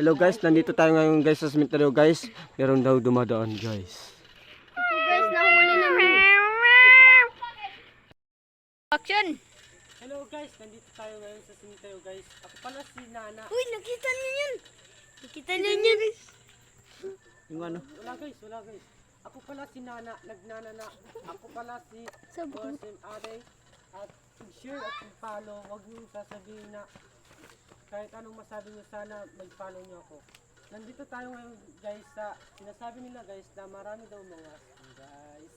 Hello guys, nandito tayo ngayon guys sa cemetery guys. Meron daw dumadaan guys. Ito guys, nahuli namin. Action! Hello guys, nandito tayo ngayon sa cemetery guys. Ako pala si Nana. Uy, nakita niyo yun! Nakita niyo yun guys! Yung ano? Wala guys, wala guys. Ako pala si Nana, nagnanana. Ako pala si Bosim Ade. At share at follow. Huwag niyo sasabihin na kahit anong masabi niyo, sana mag-follow niyo ako. Nandito tayo ngayon guys sa sinasabi nila guys na marami daw mga guys.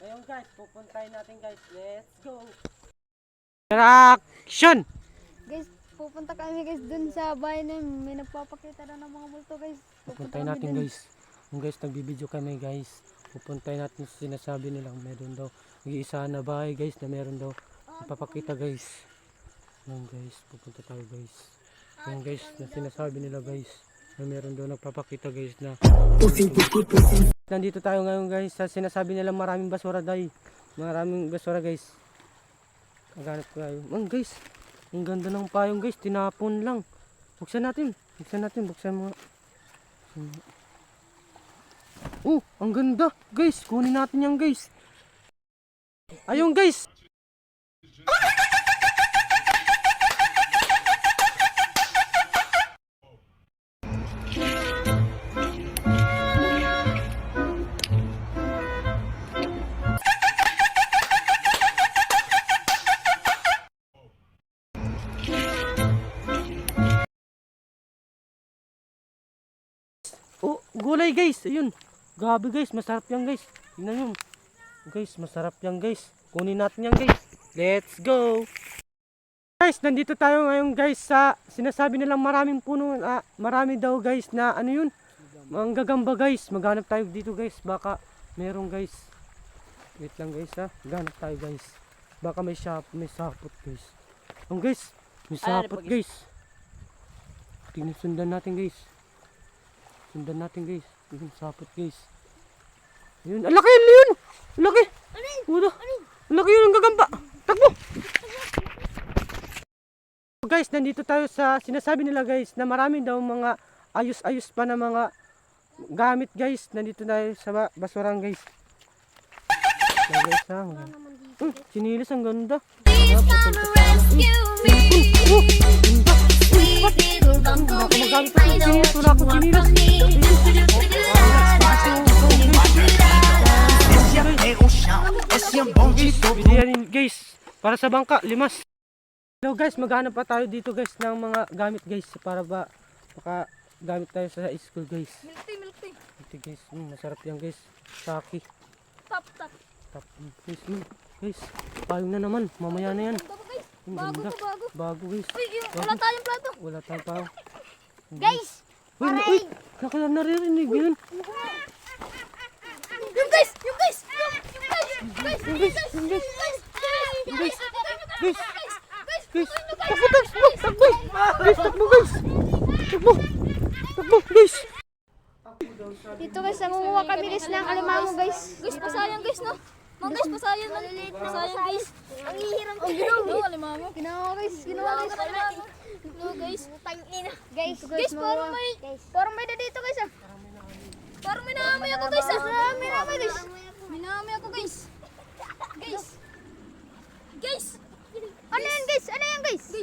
Ngayon guys, pupuntahin natin guys. Let's go! Action! Guys, pupunta kami guys dun sa bahay na yun. May nagpapakita na ng mga multo guys. Pupuntahin natin guys. Yung guys, nagbibideo kami guys. Pupuntahin natin sa sinasabi nilang meron daw. Nag-iisa na bahay guys na meron daw. Ipapakita guys. Ngayon guys, pupunta tayo guys. Yung guys, na sinasabi nila guys. Na meron daw nagpapakita guys na. Nandito tayo ngayon guys sa sinasabi nila maraming basura day. Maraming basura guys. Maghanap tayo. Guys, ang ganda ng payong guys. Tinapon lang. Buksan natin. Buksan mo. Oh, ang ganda. Guys, kunin natin yan guys. Ayun guys. Oh, gulay guys. Ayun. Gabi guys, masarap yan guys. Tingnan nyo. Guys, masarap yan guys. Kunin natin yan guys. Let's go. Guys, nandito tayo ngayon guys sa sinasabi nilang maraming puno. Marami daw guys na ano yun. Ang gagamba guys. Maghanap tayo dito guys. Baka meron guys. Wait lang guys ha. Maghanap tayo guys. Baka may sapot guys. Guys, may sapot guys. Tingnan, sundan natin guys. Sundan natin guys. Yung sapot guys. Ayun. Ang laki yun! Ang laki! Wala. Ang laki yun ang gagamba. Takbo! Guys, nandito tayo sa sinasabi nila guys na marami daw mga ayos-ayos pa na mga gamit guys. Nandito tayo sa basurang guys. Guys ha. Sinilis ang ganda. Magamit ako ng sinilis. Wala akong sinilis. Guys, para sa bangka, limas. Hello guys, maghanap pa tayo dito guys ng mga gamit guys para ba makagamit tayo sa school guys. Milk tea. Guys, masarap yan guys. Saki. Top. Guys, guys, payong na naman. Mamaya na yan. Bago to, bago. Bago guys. Uy, wala tayong plato. Wala tayong payong. Guys! Uy, naririnig yun. Yung guys! Guys, takbo guys. Dito guys, nangunguha kami guys ng alimango guys. Guys, pasayang guys no? Mga guys, pasayang guys. Ang hihiram ko. Ginawa alimango. Ginawa guys. No guys. Guys, parang may dito guys ah. Parang may naamoy ako guys ah. Minamay ako guys. Guys. Ano yan guys? Guys!